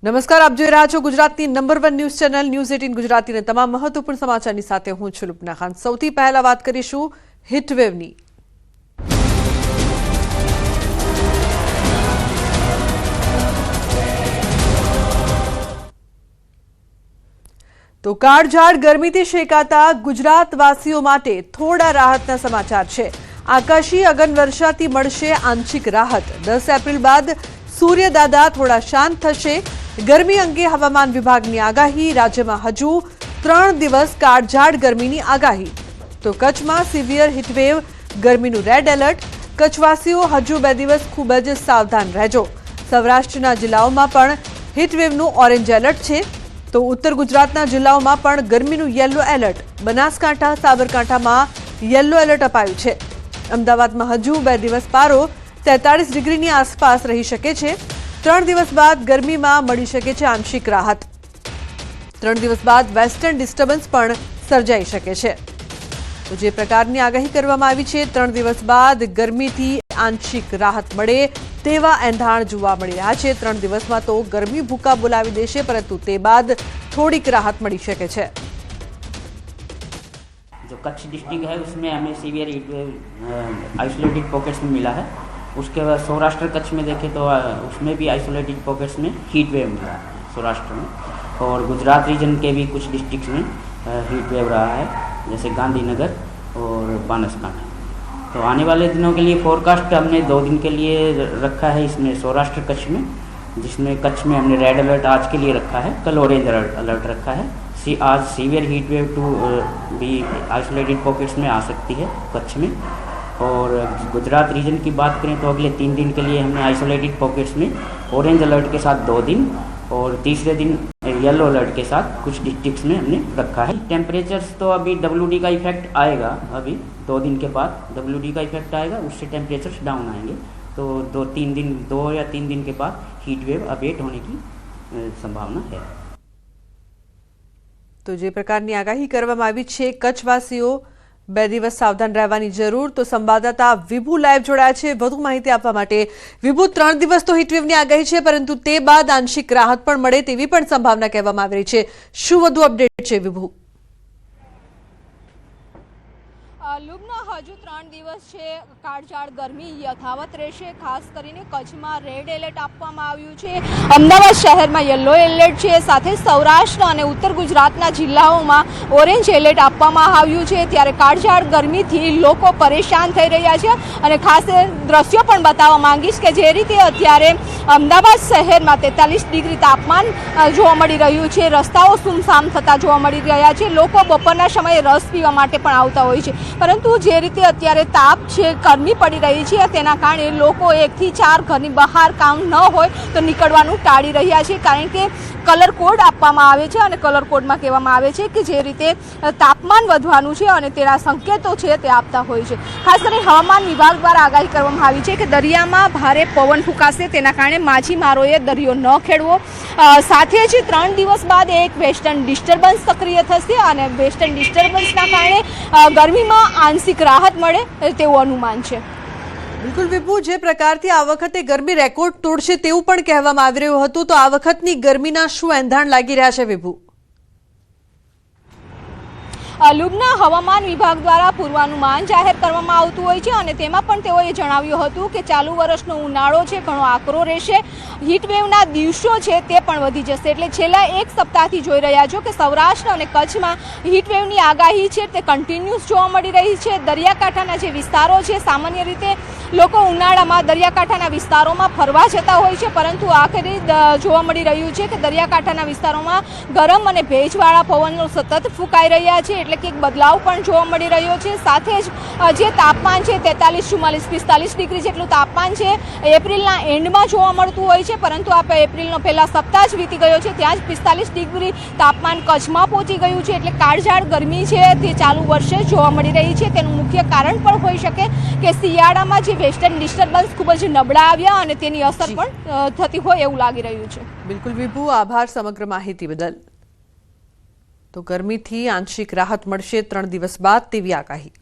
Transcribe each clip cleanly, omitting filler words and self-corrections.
નમસ્કાર, આપ જોઈ રહ્યા છો ગુજરાતની નંબર 1 ન્યૂઝ ચેનલ ન્યૂઝ 18 ગુજરાતીના તમામ મહત્વપૂર્ણ સમાચારની સાથે હું છું લુપના ખાન। સૌથી પહેલા વાત કરીશું હીટવેવની। તો કાળઝાળ ગરમીથી શેકાતા ગુજરાતવાસીઓ માટે થોડા રાહતના સમાચાર છે। આકાશી અગનવર્ષાથી મળશે આંશિક રાહત। 10 એપ્રિલ બાદ સૂર્યદાદા થોડા શાંત થશે। ગરમી અંગે હવામાન વિભાગની આગાહી। રાજ્યમાં હજુ 3 દિવસ કાળઝાળ ગરમીની આગાહી। તો કચ્છમાં સિવિયર હીટવેવ, ગરમીનું રેડ એલર્ટ। કચ્છવાસીઓ હજુ 2 દિવસ ખૂબ જ સાવધાન રહેજો। સૌરાષ્ટ્રના જિલ્લાઓમાં પણ હીટવેવનું ઓરેન્જ એલર્ટ છે। તો ઉત્તર ગુજરાતના જિલ્લાઓમાં પણ ગરમીનું યેલો એલર્ટ। બનાસકાંઠા, સાબરકાંઠામાં યેલો એલર્ટ અપાયું છે। અમદાવાદમાં હજુ 2 દિવસ પારો 43 ડિગ્રીની આસપાસ રહી શકે છે। 3 દિવસ બાદ ગરમીમાં મળી શકે છે આંશિક રાહત। 3 દિવસ બાદ વેસ્ટર્ન ડિસ્ટર્બન્સ પણ સર્જાઈ શકે છે। તો જે પ્રકારની આગાહી કરવામાં આવી છે, 3 દિવસ બાદ ગરમીથી આંશિક રાહત મળે તેવા એંધાણ જોવા મળી રહ્યા છે। 3 દિવસમાં તો ગરમી ભૂકા બોલાવી દેશે, પરંતુ તે બાદ થોડીક રાહત મળી શકે છે। जो कच्छ डिस्ट्रिक्ट है उसमें हमें severe heat wave isolated pockets में मिला है। उसके बाद सौराष्ट्र कच्छ में देखें तो उसमें भी आइसोलेटेड पॉकेट्स में हीट वेव मिला है सौराष्ट्र में। और गुजरात रीजन के भी कुछ डिस्ट्रिक्ट्स में हीट वेव रहा है, जैसे गांधीनगर और बनासकांठा। तो आने वाले दिनों के लिए फोरकास्ट हमने 2 दिन के लिए रखा है इसमें सौराष्ट्र कच्छ में, जिसमें कच्छ में हमने रेड अलर्ट आज के लिए रखा है, कल ऑरेंज अलर्ट रखा है। आज सीवियर हीट वेव टू भी आइसोलेटेड पॉकेट्स में आ सकती है कच्छ में। और गुजरात रीजन की बात करें तो अगले 3 दिन के लिए हमने आइसोलेटेड पॉकेट्स में ऑरेंज अलर्ट के साथ 2 दिन और तीसरे दिन येलो अलर्ट के साथ कुछ डिस्ट्रिक्ट्स में हमने रखा है। टेम्परेचर्स तो अभी WD का इफेक्ट आएगा, अभी 2 दिन के बाद WD का इफेक्ट आएगा, उससे टेम्परेचर्स डाउन आएंगे। तो 2 या 3 दिन के बाद हीट वेव अबेट होने की संभावना है। तो जे प्रकारनी आगाही करवामां आवी छे, कच्छवासीओ 2 દિવસ સાવધાન રહેવાની જરૂર। તો સંવાદદાતા વિભુ લાઈવ જોડાયા છે વધુ માહિતી આપવા માટે। વિભુ, 3 દિવસ તો હીટવેવની આગાહી છે, પરંતુ તે બાદ આંશિક રાહત પણ મળે તેવી પણ સંભાવના કહેવામાં આવી રહી છે। શું વધુ અપડેટ છે વિભુ? લુબના હજુ 3 દિવસ છે, કાળઝાળ ગરમી યથાવત રહેશે। ખાસ કરીને કચ્છમાં રેડ એલર્ટ આપવામાં આવ્યું છે, અમદાવાદ શહેરમાં યલો એલર્ટ છે, સાથે સૌરાષ્ટ્ર અને ઉત્તર ગુજરાતના જિલ્લાઓમાં ઓરેન્જ એલર્ટ આપવામાં આવ્યું છે। ત્યારે કાળઝાળ ગરમીથી લોકો પરેશાન થઈ રહ્યા છે અને ખાસ દ્રશ્યો પણ બતાવવા માંગીશ કે જે રીતે અત્યારે અમદાવાદ શહેરમાં 43 ડિગ્રી તાપમાન જોવા મળી રહ્યું છે। રસ્તાઓ સુમસામ થતા જોવા મળી રહ્યા છે। લોકો બપોરના સમયે રસ પીવા માટે પણ આવતા હોય છે, પરંતુ જે રીતે અત્યારે તાપ છે, ગરમી પડી રહી છે, તેના કારણે લોકો 1 થી 4 ઘરની બહાર કામ ન હોય તો નીકળવાનું ટાળી રહ્યા છે, કારણ કે કલર કોડ આપવામાં આવે છે અને કલર કોડમાં કહેવામાં આવે છે કે જે રીતે તાપમાન વધવાનું છે અને તેના સંકેતો છે તે આપતા હોય છે। ખાસ કરીને હવામાન વિભાગ દ્વારા આગાહી કરવામાં આવી છે કે દરિયામાં ભારે પવન ફૂંકાશે, તેના કારણે માછીમારોએ દરિયો ન ખેડવો। સાથે જ 3 દિવસ બાદ એક વેસ્ટર્ન ડિસ્ટર્બન્સ સક્રિય થશે અને વેસ્ટર્ન ડિસ્ટર્બન્સના કારણે ગરમીમાં આંશિક રાહત મળે તેવું અનુમાન છે। બિલકુલ વિભુ, જે પ્રકારથી આ વખતે ગરમી રેકોર્ડ તોડશે તેવું પણ કહેવામાં આવી રહ્યું હતું, તો આ વખતની ગરમીના શું એંધાણ લાગી રહ્યા છે વિભુ? લુબના હવામાન વિભાગ દ્વારા પૂર્વાનુમાન જાહેર કરવામાં આવતું હોય છે અને તેમાં પણ તેઓએ જણાવ્યું હતું કે ચાલુ વર્ષનો ઉનાળો છે ઘણો આકરો રહેશે। હીટવેવના દિવસો છે તે પણ વધી જશે। એટલે છેલ્લા 1 સપ્તાહથી જોઈ રહ્યા છો કે સૌરાષ્ટ્ર અને કચ્છમાં હીટવેવની આગાહી છે તે કન્ટિન્યુઅસ જોવા મળી રહી છે। દરિયાકાંઠાના જે વિસ્તારો છે, સામાન્ય રીતે લોકો ઉનાળામાં દરિયાકાંઠાના વિસ્તારોમાં ફરવા જતા હોય છે, પરંતુ આખરે જોવા મળી રહ્યું છે કે દરિયાકાંઠાના વિસ્તારોમાં ગરમ અને ભેજવાળા પવનો સતત ફૂંકાઈ રહ્યા છે, એટલે કે એક બદલાવ પણ જોવા મળી રહ્યો છે। સાથે જ જે તાપમાન છે 43, 44, 45 ડિગ્રી જેટલું તાપમાન છે એપ્રિલના એન્ડમાં જોવા મળતું હોય છે, પરંતુ આ એપ્રિલનો પહેલા સપ્તાહ જ વીતી ગયો છે, ત્યાં જ 45 ડિગ્રી તાપમાન કચ્છમાં પહોંચી ગયું છે। એટલે કાળઝાળ ગરમી છે તે ચાલુ વર્ષે જોવા મળી રહી છે। તેનું મુખ્ય કારણ પણ હોઈ શકે કે શિયાળામાં જે વેસ્ટર્ન ડિસ્ટર્બન્સ ખૂબ જ નબળા આવ્યા અને તેની અસર પણ થતી હોય એવું લાગી રહ્યું છે। બિલકુલ વિભુ, આભાર સમગ્ર માહિતી બદલ। તો ગરમીથી આંશિક રાહત મળશે 3 દિવસ બાદ તેવી આગાહી।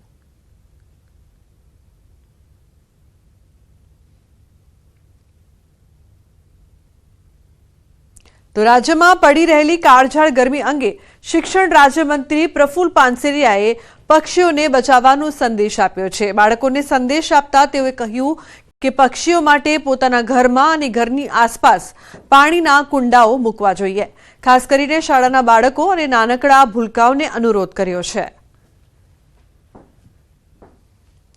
તો રાજ્યમાં પડી રહેલી કાળઝાળ ગરમી અંગે શિક્ષણ રાજ્યમંત્રી પ્રફુલ્લ પાનસેરિયાએ પક્ષીઓને બચાવવાનો સંદેશ આપ્યો છે. બાળકોને સંદેશ આપતા તેઓએ કહ્યું કે પક્ષીઓ માટે પોતાના ઘરમાં અને ઘરની આસપાસ પાણીના કુંડાઓ મૂકવા જોઈએ. ખાસ કરીને શાળાના બાળકો અને નાનકડા ભૂલકાઓને અનુરોધ કર્યો છે.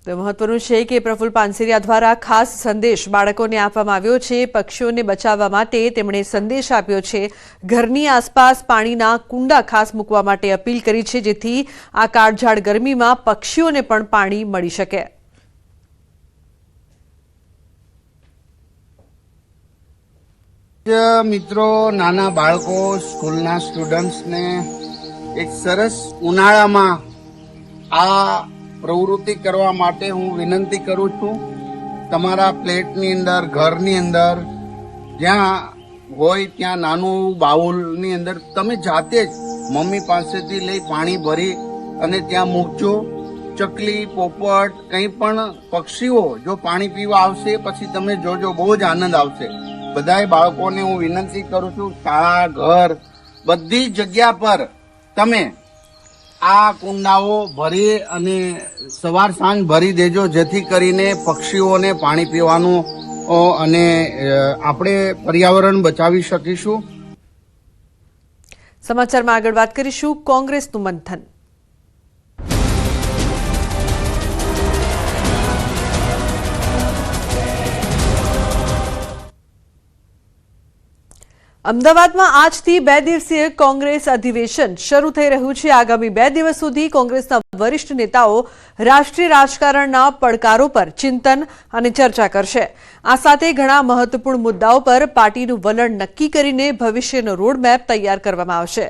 તો મહત્વનું છે કે પ્રફુલ્લ પાનસેરિયા દ્વારા ખાસ સંદેશ બાળકોને આપવામાં આવ્યો છે. પક્ષીઓને બચાવવા માટે તેમણે સંદેશ આપ્યો છે. ઘરની આસપાસ પાણીના કુંડા ખાસ મૂકવા માટે અપીલ કરી છે, જેથી આ કાળઝાળ ગરમીમાં પક્ષીઓને પણ પાણી મળી શકે. મિત્રો, નાના બાળકો, સ્કૂલના સ્ટુડન્ટ્સને એક સરસ ઉનાળામાં આ પ્રવૃત્તિ કરવા માટે હું વિનંતી કરું છું. તમારા પ્લેટની અંદર, ઘરની અંદર જ્યાં હોય ત્યાં નાનું બાઉલની અંદર તમે જાતે જ મમ્મી પાસેથી લઈ પાણી ભરી અને ત્યાં મૂકજો. ચકલી, પોપટ, કંઈ પણ પક્ષીઓ જો પાણી પીવા આવશે પછી તમે જોજો, બહુ જ આનંદ આવશે. બધાય બાળકોને હું વિનંતી કરું છું, શાળા, ઘર, બધી જગ્યા પર તમે આ કુંડાઓ ભરી અને સવાર સાંજ ભરી દેજો, જેથી કરીને પક્ષીઓને પાણી પીવાનું અને આપણે પર્યાવરણ બચાવી શકીશું. સમાચારમાં આગળ વાત કરીશું કોંગ્રેસનું મંથન. અમદાવાદમાં આજથી 2 દિવસીય કોંગ્રેસ અધિવેશન શરૂ થઈ રહ્યું છે. આગામી 2 દિવસ સુધી કોંગ્રેસના વરિષ્ઠ નેતાઓ રાષ્ટ્રીય રાજકારણના પડકારો પર ચિંતન અને ચર્ચા કરશે. આ સાથે ઘણા મહત્વપૂર્ણ મુદ્દાઓ પર પાર્ટીનું વલણ નક્કી કરીને ભવિષ્યનો રોડમેપ તૈયાર કરવામાં આવશે.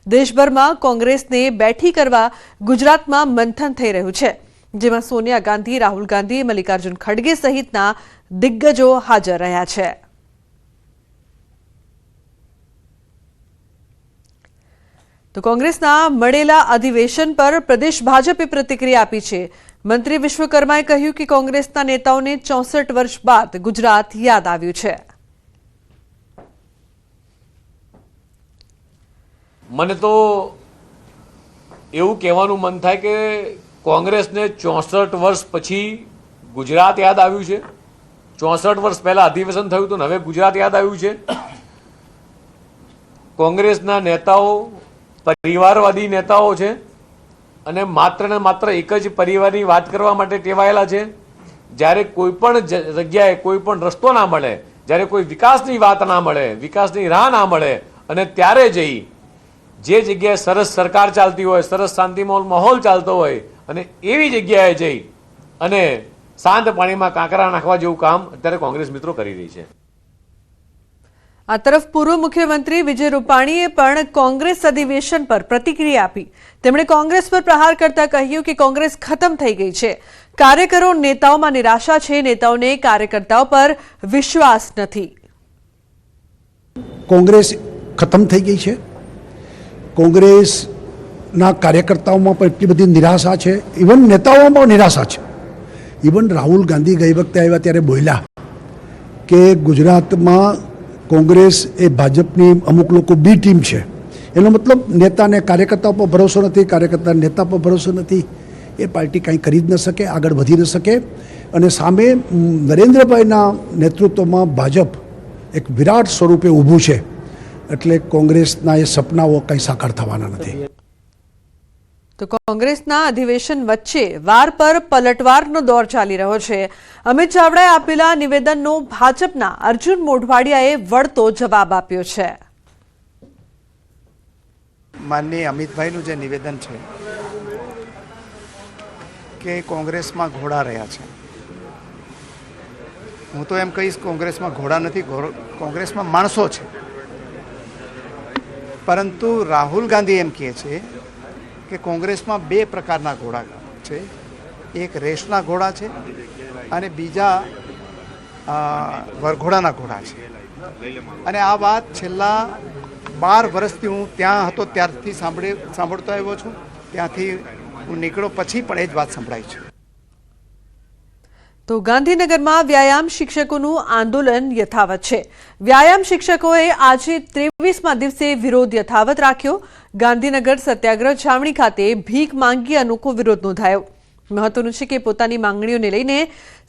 દેશભરમાં કોંગ્રેસને બેઠી કરવા ગુજરાતમાં મંથન થઈ રહ્યું છે, જેમાં સોનિયા ગાંધી, રાહુલ ગાંધી, મલ્લિકાર્જુન ખડગે સહિતના દિગ્ગજો હાજર રહ્યા છે. તો કોંગ્રેસના મળેલા અધિવેશન પર પ્રદેશ ભાજપે પ્રતિક્રિયા આપી છે. મંત્રી વિશ્વકર્માએ કહ્યું કે કોંગ્રેસના નેતાઓને 64 વર્ષ બાદ ગુજરાત યાદ આવ્યું છે. મને તો એવું કહેવાનું મન થાય કે કોંગ્રેસને 64 વર્ષ પછી ગુજરાત યાદ આવ્યું છે. 64 વર્ષ પહેલા અધિવેશન થયું હતું ને હવે ગુજરાત યાદ આવ્યું છે. કોંગ્રેસના નેતાઓ પરિવારવાદી નેતાઓ છે અને માત્ર ને માત્ર એક જ પરિવારની વાત કરવા માટે ટેવાયેલા છે. જ્યારે કોઈ પણ જગ્યાએ કોઈ પણ રસ્તો ના મળે, જ્યારે કોઈ વિકાસની વાત ના મળે, વિકાસની રાહ ના મળે, અને ત્યારે જઈ જે જગ્યાએ સરસ સરકાર ચાલતી હોય, સરસ શાંતિમય માહોલ ચાલતો હોય, અને એવી જગ્યાએ જઈ અને શાંત પાણીમાં કાંકરા નાખવા જેવું કામ અત્યારે કોંગ્રેસ મિત્રો કરી રહી છે. આ તરફ પૂર્વ મુખ્યમંત્રી વિજય રૂપાણીએ પણ કોંગ્રેસ અધિવેશન પર પ્રતિક્રિયા આપી. તેમણે કોંગ્રેસ પર પ્રહાર કરતા કહ્યું કે કોંગ્રેસ ખતમ થઈ ગઈ છે. કાર્યકરો નેતાઓમાં નિરાશા છે. નેતાઓને કાર્યકર્તાઓ પર વિશ્વાસ નથી. કોંગ્રેસ ખતમ થઈ ગઈ છે. કોંગ્રેસના કાર્યકર્તાઓમાં પણ એટલી બધી નિરાશા છે. ઇવન નેતાઓમાં પણ નિરાશા છે. ઇવન રાહુલ ગાંધી ગઈ વખતે આવ્યા ત્યારે બોલ્યા કે ગુજરાતમાં કોંગ્રેસ એ ભાજપની અમુક લોકો બી ટીમ છે. એનો મતલબ નેતાને કાર્યકર્તાઓ પર ભરોસો નથી, કાર્યકર્તા નેતા પર ભરોસો નથી. એ પાર્ટી કાંઈ કરી જ ન શકે, આગળ વધી ન શકે. અને સામે નરેન્દ્રભાઈના નેતૃત્વમાં ભાજપ એક વિરાટ સ્વરૂપે ઊભું છે. એટલે કોંગ્રેસના એ સપનાઓ કંઈ સાકાર થવાના નથી. તો કોંગ્રેસના અધિવેશન વચ્ચે વાર પર પલટવારનો દોર ચાલી રહ્યો છે. અમિત ચાવડાએ આપેલા નિવેદનનો ભાજપના અર્જુન મોઢવાડિયાએ વળતો જવાબ આપ્યો છે. માનનીય અમિતભાઈનું જે નિવેદન છે કે કોંગ્રેસમાં ઘોડા રહ્યા છે, હું તો એમ કહીશ કોંગ્રેસમાં ઘોડા નથી, કોંગ્રેસમાં માણસો છે. પરંતુ રાહુલ ગાંધી એમ કહે છે કે કોંગ્રેસમાં 2 પ્રકારના ઘોડા છે. એક રેસના ઘોડા છે અને બીજા વરઘોડાના ઘોડા છે. અને આ વાત છેલ્લા 12 વર્ષથી હું ત્યાં હતો ત્યારથી સાંભળતો આવ્યો છું. ત્યાંથી હું નીકળ્યો પછી પણ એ જ વાત સંભળાય છે. તો ગાંધીનગરમાં વ્યાયામ શિક્ષકોનું આંદોલન યથાવત છે. વ્યાયામ શિક્ષકોએ આજે 23મા દિવસે વિરોધ યથાવત રાખ્યો. ગાંધીનગર સત્યાગ્રહ છાવણી ખાતે ભીખ માંગી અનોખો વિરોધ નોંધાયો. મહત્વનું છે કે પોતાની માંગણીઓને લઈને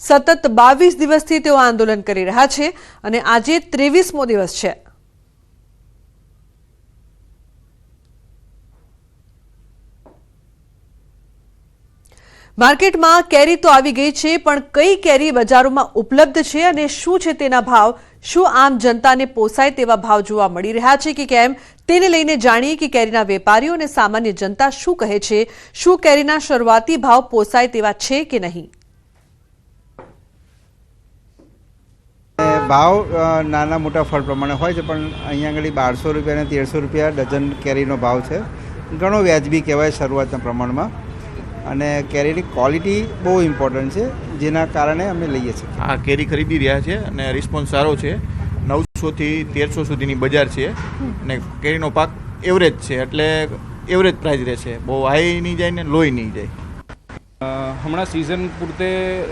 સતત 22 દિવસથી તેઓ આંદોલન કરી રહ્યા છે અને આજે 23મો દિવસ છે. માર્કેટમાં કેરી તો આવી ગઈ છે, પણ કઈ કેરી બજારોમાં ઉપલબ્ધ છે અને શું છે તેના ભાવ, શું આમ જનતાને પોસાય તેવા ભાવ જોવા મળી રહ્યા છે કે કેમ, તેને લઈને જાણીએ કે કેરીના વેપારીઓ અને સામાન્ય જનતા શું કહે છે. શું કેરીના શરૂઆતી ભાવ પોસાય તેવા છે કે નહીં? ભાવ નાના મોટા ફળ પ્રમાણે હોય છે, પણ અહીંયા આગળ 1200 રૂપિયા અને 1300 રૂપિયા ડઝન કેરીનો ભાવ છે. ઘણો વ્યાજબી કહેવાય શરૂઆતના પ્રમાણમાં, અને કેરીની ક્વોલિટી બહુ ઇમ્પોર્ટન્ટ છે, જેના કારણે અમે લઈએ છીએ. આ કેરી ખરીદી રહ્યા છે અને રિસ્પોન્સ સારો છે. 900 થી 1300 સુધીની બજાર છે અને કેરીનો પાક એવરેજ છે, એટલે એવરેજ પ્રાઇસ રહેશે. બહુ હાઈ નહીં જાય ને લોય નહીં જાય. હમણાં સિઝન પૂરતે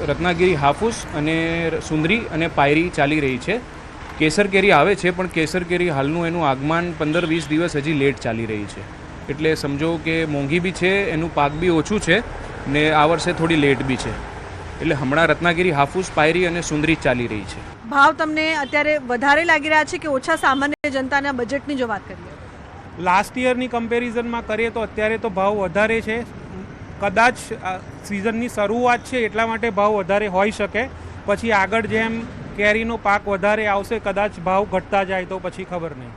રત્નાગીરી હાફૂસ અને સુંદરી અને પાયરી ચાલી રહી છે. કેસર કેરી આવે છે, પણ કેસર કેરી હાલનું એનું આગમન 15-20 દિવસ હજી લેટ ચાલી રહી છે, એટલે સમજો કે મોંઘી બી છે, એનું પાક બી ઓછું છે ને આ વર્ષે થોડી લેટ બી છે. એટલે હમણાં રત્નાગીરી હાફૂસ પાયરી અને સુંદરી ચાલી રહી છે. ભાવ તમને અત્યારે વધારે લાગી રહ્યા છે કે ઓછા સામાન્ય જનતાના બજેટની જો વાત કરીએ? લાસ્ટ યરની કમ્પેરિઝનમાં કરીએ તો અત્યારે તો ભાવ વધારે છે. કદાચ સિઝનની શરૂઆત છે એટલા માટે ભાવ વધારે હોઈ શકે. પછી આગળ જેમ કેરીનો પાક વધારે આવશે, કદાચ ભાવ ઘટતા જાય તો પછી ખબર નહીં.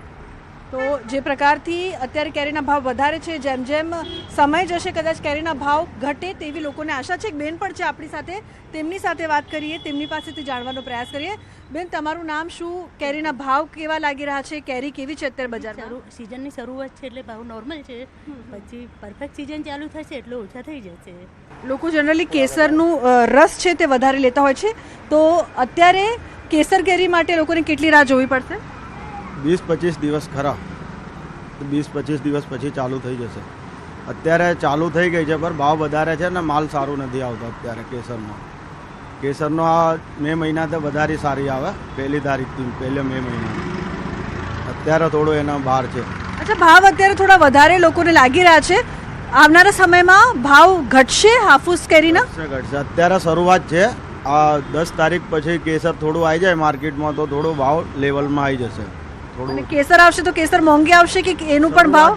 તો જે પ્રકારથી અત્યારે કેરીના ભાવ વધારે છે, જેમ જેમ સમય જશે કદાચ કેરીના ભાવ ઘટે તેવી લોકોને આશા છે. એક બેન પણ છે આપણી સાથે, તેમની સાથે વાત કરીએ, તેમની પાસેથી જાણવાનો પ્રયાસ કરીએ. બેન, તમારું નામ શું? કેરીના ભાવ કેવા લાગી રહ્યા છે? કેરી કેવી છે અત્યારે બજારમાં? સિઝનની શરૂઆત છે એટલે ભાવ નોર્મલ છે, પછી પરફેક્ટ સિઝન ચાલુ થશે એટલે ઓછા થઈ જશે. લોકો જનરલી કેસરનું રસ છે તે વધારે લેતા હોય છે, તો અત્યારે કેસર કેરી માટે લોકોને કેટલી રાહ જોવી પડશે? 20-25 દિવસ ખરા, 20-25 દિવસ પછી ચાલુ થઈ જશે. અત્યારે ચાલુ થઈ ગઈ છે, પણ ભાવ વધારે છે ને માલ સારું નથી આવતો અત્યારે કેસરનો. કેસરનો આ મે મહિનાથી વધારે સારી આવે, 1લી તારીખથી, 1 મે મહિના. અત્યારે થોડો એના બહાર છે. અચ્છા, ભાવ અત્યારે થોડા વધારે લોકોને લાગી રહ્યા છે. આવનારા સમયમાં ભાવ ઘટશે હાફૂસ કેરીના? ઘટશે. અત્યારે શરૂઆત છે. આ 10 તારીખ પછી કેસર થોડું આવી જાય માર્કેટમાં તો થોડો ભાવ લેવલમાં આવી જશે. અને કેસર આવશે તો કેસર મોંઘી આવશે કે એનું પણ ભાવ?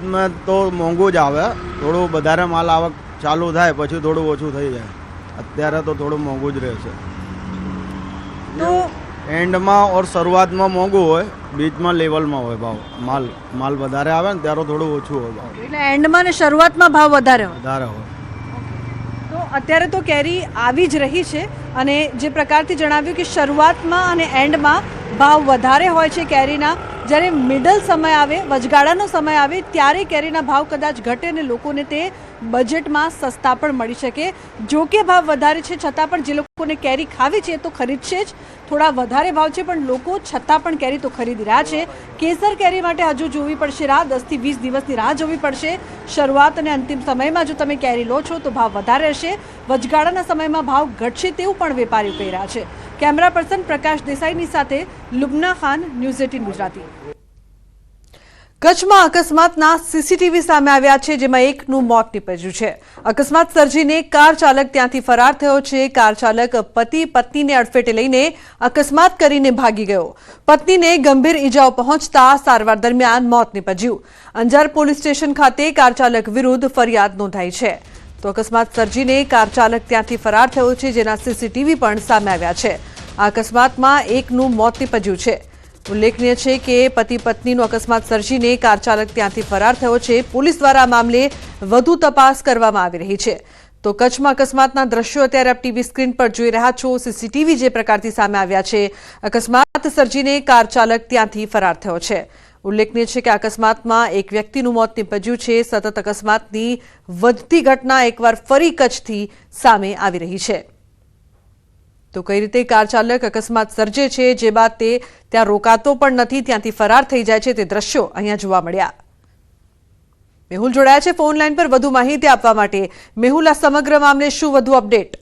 તો મોંઘું જ આવે. થોડું વધારે માલ આવક ચાલુ થાય પછી થોડું ઓછું થઈ જાય. અત્યારે તો થોડું મોંઘું જ રહેશે. તો એન્ડમાં ઓર શરૂઆતમાં મોંઘું હોય, બીચમાં લેવલમાં હોય ભાવ. માલ વધારે આવે ને ત્યારે થોડું ઓછું હોય ભાવ. એટલે એન્ડમાં ને શરૂઆતમાં ભાવ વધારે હોય. તો અત્યારે તો કેરી આવી જ રહી છે, અને જે પ્રકારથી જણાવ્યું કે શરૂઆતમાં અને એન્ડમાં ભાવ વધારે હોય છે કેરીના, જ્યારે મિડલ સમય આવે, વચગાળાનો સમય આવે, ત્યારે કેરીના ભાવ કદાચ ઘટે અને લોકોને તે બજેટમાં સસ્તા પણ મળી શકે. જો કે ભાવ વધારે છે છતાં પણ જે લોકોને કેરી ખાવી છે તો ખરીદશે જ. થોડા વધારે ભાવ છે પણ લોકો છતાં પણ કેરી તો ખરીદી રહ્યા છે. કેસર કેરી માટે હજુ જોવી પડશે રાહ, 10 થી 20 દિવસની રાહ જોવી પડશે. શરૂઆત અને અંતિમ સમયમાં જો તમે કેરી લો છો તો ભાવ વધારે રહેશે, વચગાળાના સમયમાં ભાવ ઘટશે તેવું પણ વેપારીઓ કહી રહ્યા છે. કેમેરા પર્સન પ્રકાશ દેસાઈની સાથે લુબના ખાન, ન્યૂઝ 18 ગુજરાતી. કચ્છમાં અકસ્માતના સીસીટીવી સામે આવ્યા છે, જેમાં એકનું મોત નીપજ્યું છે. અકસ્માત સર્જીને કાર ચાલક ત્યાંથી ફરાર થયો છે. કાર ચાલક પતિ પત્નીને અડફેટે લઈને અકસ્માત કરીને ભાગી ગયો. પત્નીને ગંભીર ઈજાઓ પહોંચતા સારવાર દરમિયાન મોત નીપજ્યું. અંજાર પોલીસ સ્ટેશન ખાતે કાર ચાલક વિરુદ્ધ ફરિયાદ નોંધાઈ છે. તો અકસ્માત સર્જીને કાર ચાલક ત્યાંથી ફરાર થયો છે, જેના સીસીટીવી પણ સામે આવ્યા છે. આ અકસ્માતમાં એકનું મોત નીપજ્યું છે. ઉલ્લેખનીય છે કે પતિ પત્નીનો અકસ્માત સર્જીને કાર ચાલક ત્યાંથી ફરાર થયો છે. પોલીસ દ્વારા આ મામલે વધુ તપાસ કરવામાં આવી રહી છે. તો કચ્છમાં અકસ્માતના દ્રશ્યો અત્યારે આપ ટીવી સ્ક્રીન પર જોઈ રહ્યા છો. સીસીટીવી જે પ્રકારથી સામે આવ્યા છે, અકસ્માત સર્જીને કાર ચાલક ત્યાંથી ફરાર થયો છે. ઉલ્લેખનીય છે કે અકસ્માતમાં એક વ્યક્તિનું મોત નીપજ્યું છે. સતત અકસ્માતની વધતી ઘટના એકવાર ફરી કચ્છથી સામે આવી રહી છે. તો કઈ રીતે કાર ચાલક અકસ્માત સર્જે છે, જે બાદ તે ત્યાં રોકાતો પણ નથી, ત્યાંથી ફરાર થઈ જાય છે, તે દ્રશ્યો અહીંયા જોવા મળ્યા. મેહુલ જોડાયા છે ફોન લાઈન પર વધુ માહિતી આપવા માટે. મેહુલ, આ સમગ્ર મામલે શું વધુ અપડેટ?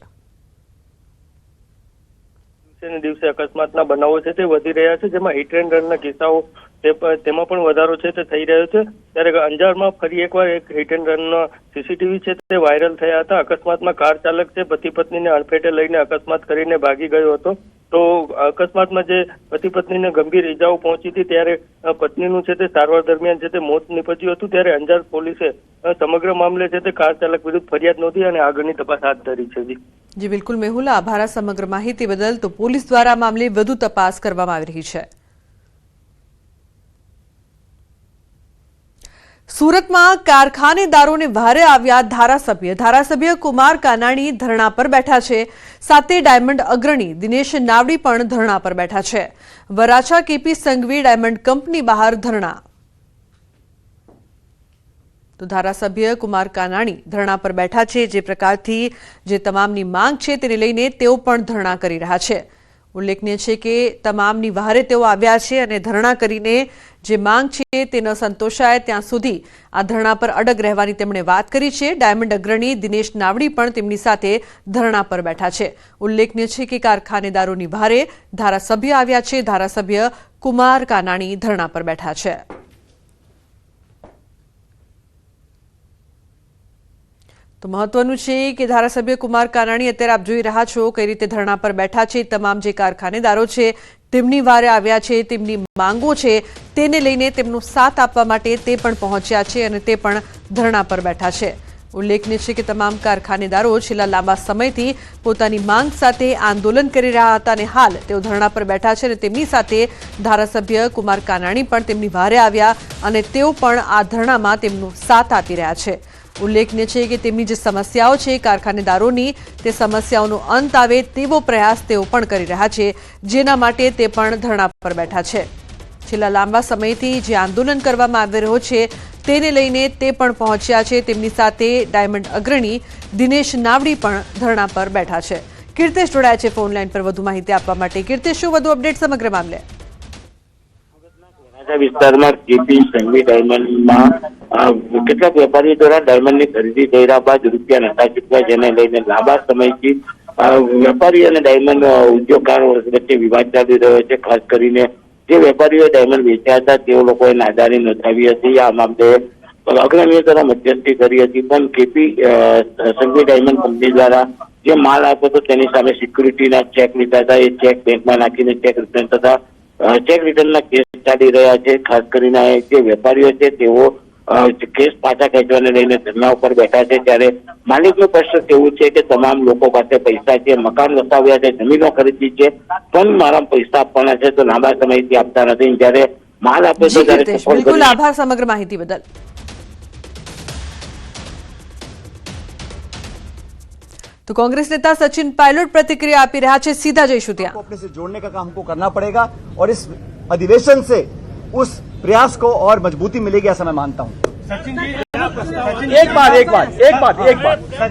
દિવસે ને દિવસે અકસ્માતના બનાવો છે તે વધી રહ્યા છે, જેમાં હિટ એન્ડ રનના કિસ્સાઓ તેમાં પણ વધારો છે તે થઈ રહ્યો છે। ત્યારે અંજારમાં ફરી એકવાર એક હિટ એન્ડ રનનો સીસીટીવી છે તે વાયરલ થયા હતા। અકસ્માતમાં કાર ચાલક છે પતિ પત્નીને અડફેટે લઈને અકસ્માત કરીને ભાગી ગયો હતો। તો અકસ્માતમાં જે પતિ પત્નીને ગંભીર ઈજાઓ પહોંચી હતી, ત્યારે પત્નીનું છે તે સારવાર દરમિયાન છે તે મોત નીપજ્યું હતું। ત્યારે અંજાર પોલીસે સમગ્ર મામલે છે તે કાર ચાલક વિરુદ્ધ ફરિયાદ નોંધી અને આગળની તપાસ હાથ ધરી છે। જી બિલકુલ મેહુલ, આભાર સમગ્ર માહિતી બદલ। તો પોલીસ દ્વારા મામલે વધુ તપાસ કરવામાં આવી રહી છે। સુરતમાં કારખાનેદારોને ભારે આવ્યા ધારાસભ્ય કુમાર કાનાણી ધરણા પર બેઠા છે, સાથે ડાયમંડ અગ્રણી દિનેશ નાવડી પણ ધરણા પર બેઠા છે। Varachha KP Sanghavi diamond company બહાર ધરણા। તો ધારાસભ્ય કુમાર કાનાણી ધરણા પર બેઠા છે। જે પ્રકારથી જે તમામની માંગ છે તેને લઈને તેઓ પણ ધરણા કરી રહ્યા છે। ઉલ્લેખનીય છે કે તમામની વહારે તેઓ આવ્યા છે અને ધરણા કરીને જે માંગ છે તે ન સંતોષાય ત્યાં સુધી આ ધરણા પર અડગ રહેવાની તેમણે વાત કરી છે। ડાયમંડ અગ્રણી દિનેશ નાવડી પણ તેમની સાથે ધરણા પર બેઠા છે। ઉલ્લેખનીય છે કે કારખાનેદારોની વહારે ધારાસભ્ય આવ્યા છે, ધારાસભ્ય કુમાર કાનાણી ધરણા પર બેઠા છે। તો મહત્વનું છે કે ધારાસભ્ય કુમાર કાનાણી અત્યારે આપ જોઈ રહ્યા છો કઈ રીતે ધરણા પર બેઠા છે। તમામ જે કારખાનેદારો છે તેમની વારે આવ્યા છે, તેમની માંગો છે તેને લઈને તેમનો સાથ આપવા માટે તે પણ પહોંચ્યા છે અને તે પણ ધરણા પર બેઠા છે। ઉલ્લેખનીય છે કે તમામ કારખાનેદારો છેલ્લા લાંબા સમયથી પોતાની માંગ સાથે આંદોલન કરી રહ્યા હતા અને હાલ તેઓ ધરણા પર બેઠા છે અને તેમની સાથે ધારાસભ્ય કુમાર કાનાણી પણ તેમની વારે આવ્યા અને તેઓ પણ આ ધરણામાં તેમનો સાથ આપી રહ્યા છે। ઉલ્લેખનીય છે કે તેમની જે સમસ્યાઓ છે કારખાનેદારોની તે સમસ્યાઓનો અંત આવે તેવો પ્રયાસ તેઓ પણ કરી રહ્યા છે, જેના માટે તે પણ ધરણા પર બેઠા છે। છેલ્લા લાંબા સમયથી જે આંદોલન કરવામાં આવી રહ્યો છે તેને લઈને તે પણ પહોંચ્યા છે। તેમની સાથે ડાયમંડ અગ્રણી દિનેશ નાવડી પણ ધરણા પર બેઠા છે। કીર્તેશ જોડાયા છે ફોન લાઈન પર વધુ માહિતી આપવા માટે। કીર્તેશ, શું વધુ અપડેટ સમગ્ર મામલે? વિસ્તારમાં કેપી સંઘવી ડાયમંડમાં કેટલાક વેપારીઓ દ્વારા ડાયમંડની ખરીદી કર્યા બાદ રૂપિયા નતા ચૂકવ્યા, જેને લઈને લાંબા સમયથી વેપારી અને ડાયમંડ ઉદ્યોગકારો વચ્ચે વિવાદ ચાલી રહ્યો છે। ખાસ કરીને જે વેપારીઓએ ડાયમંડ વેચ્યા હતા તેઓ લોકોએ નાદારી નોંધાવી હતી। આ મામલે અગ્રણીઓ દ્વારા મધ્યસ્થી કરી હતી, પણ કેપી સંઘવી ડાયમંડ કંપની દ્વારા જે માલ આપ્યો હતો તેની સામે સિક્યુરિટીના ચેક લીધા હતા। એ ચેક બેંકમાં નાખીને ચેક રિટર્ન થતા ચેક રિટર્નના કેસ ચાલી રહ્યા છે। ખાસ કરીને જે વેપારીઓ છે તેઓ કેસ પાછા ખેંચવાને લઈને ધરણા ઉપર બેઠા છે। ત્યારે માલિકનું પ્રશ્ન એવું છે કે તમામ લોકો પાસે પૈસા છે, મકાન વસાવ્યા છે, જમીનો ખરીદી છે, પણ મારા પૈસા આપવાના છે તો લાંબા સમયથી આપતા નથી। જ્યારે માલ આપે તો બિલકુલ આભાર સમગ્ર માહિતી બદલ। तो कांग्रेस नेता सचिन पायलट प्रतिक्रिया आपी रहा है, सीधा जईशु ત્યાં। अपने से जोड़ने का काम हमको करना पड़ेगा और इस अधिवेशन से उस प्रयास को और मजबूती मिलेगी ऐसा मैं मानता हूं। एक बात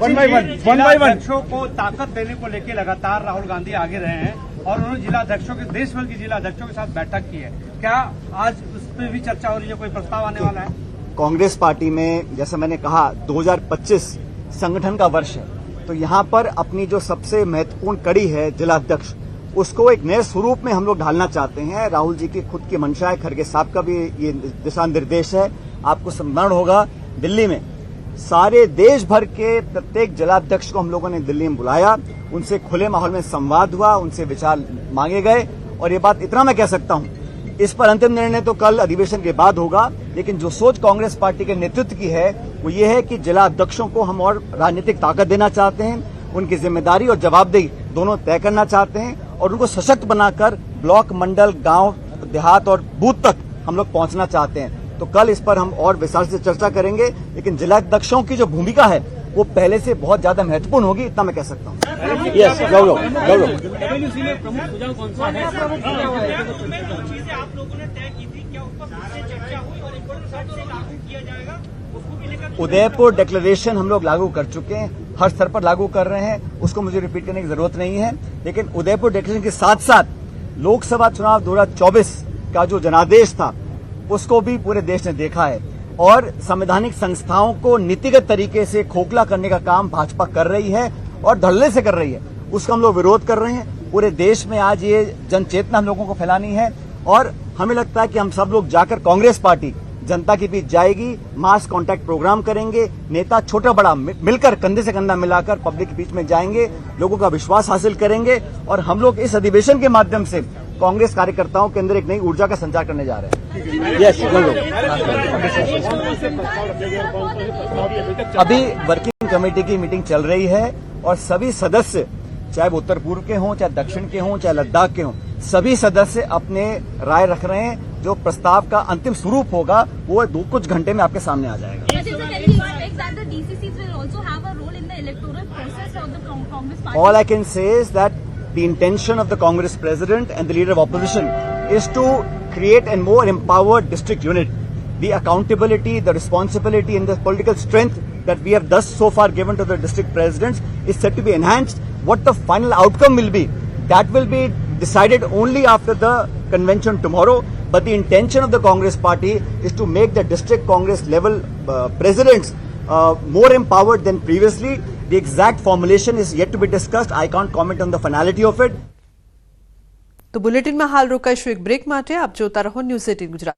वन बाय वन को ताकत देने को लेकर लगातार राहुल गांधी आगे रहे हैं और उन्होंने जिला अध्यक्षों के देश भर के जिला अध्यक्षों के साथ बैठक की है। क्या आज उस पर भी चर्चा हो रही है, कोई प्रस्ताव आने वाला है? कांग्रेस पार्टी में जैसे मैंने कहा 2025 संगठन का वर्ष है, तो यहाँ पर अपनी जो सबसे महत्वपूर्ण कड़ी है जिला अध्यक्ष, उसको एक नए स्वरूप में हम लोग ढालना चाहते हैं। राहुल जी की खुद की मंशा है, खड़गे साहब का भी ये दिशा निर्देश है। आपको स्मरण होगा दिल्ली में सारे देश भर के प्रत्येक जिलाध्यक्ष को हम लोगों ने दिल्ली में बुलाया, उनसे खुले माहौल में संवाद हुआ, उनसे विचार मांगे गए और ये बात इतना मैं कह सकता हूं, इस पर अंतिम निर्णय तो कल अधिवेशन के बाद होगा, लेकिन जो सोच कांग्रेस पार्टी के नेतृत्व की है वो ये है कि जिला अध्यक्षों को हम और राजनीतिक ताकत देना चाहते हैं, उनकी जिम्मेदारी और जवाबदेही दोनों तय करना चाहते हैं और उनको सशक्त बनाकर ब्लॉक, मंडल, गांव, देहात और बूथ तक हम लोग पहुंचना चाहते हैं। तो कल इस पर हम और विस्तार से चर्चा करेंगे, लेकिन जिला अध्यक्षों की जो भूमिका है वो पहले से बहुत ज्यादा महत्वपूर्ण होगी, इतना मैं कह सकता हूँ। यस, उदयपुर डिक्लेरेशन हम लोग लागू कर चुके हैं, हर स्तर पर लागू कर रहे हैं, उसको मुझे रिपीट करने की जरूरत नहीं है। लेकिन उदयपुर डिक्लेरेशन के साथ साथ लोकसभा चुनाव 2024 का जो जनादेश था उसको भी पूरे देश ने देखा है और संवैधानिक संस्थाओं को नीतिगत तरीके से खोखला करने का काम भाजपा कर रही है और धड़ल्ले से कर रही है। उसका हम लोग विरोध कर रहे हैं। पूरे देश में आज ये जन चेतना हम लोगों को फैलानी है और हमें लगता है कि हम सब लोग जाकर कांग्रेस पार्टी जनता के बीच जाएगी, मास कांटेक्ट प्रोग्राम करेंगे, नेता छोटा बड़ा मिलकर कंधे से कंधा मिलाकर पब्लिक के बीच में जाएंगे, लोगों का विश्वास हासिल करेंगे और हम लोग इस अधिवेशन के माध्यम से कांग्रेस कार्यकर्ताओं के अंदर एक नई ऊर्जा का संचार करने जा रहे हैं। यस, अभी वर्किंग कमेटी की मीटिंग चल रही है और सभी सदस्य, चाहे वो उत्तर पूर्व के हों, चाहे दक्षिण के हों, चाहे लद्दाख के हों, सभी सदस्य अपने राय रख रहे हैं। जो प्रस्ताव का अंतिम स्वरूप होगा वो कुछ घंटे में आपके सामने आ जाएगा। All I can say is that the intention of the Congress president and the leader of opposition is to create a more empowered district unit. The accountability, the responsibility and the political strength that we have thus so far given to the district presidents is set to be enhanced. What the final outcome will be, that will be decided only after the convention tomorrow. But the intention of the Congress party is to make the district Congress level presidents more empowered than previously. The exact formulation is yet to be discussed. I can't comment on the finality of it. તો બુલેટિનમાં હાલ રોકાઈશું એક break માટે. આપ જોતા રહો news 18 Gujarat.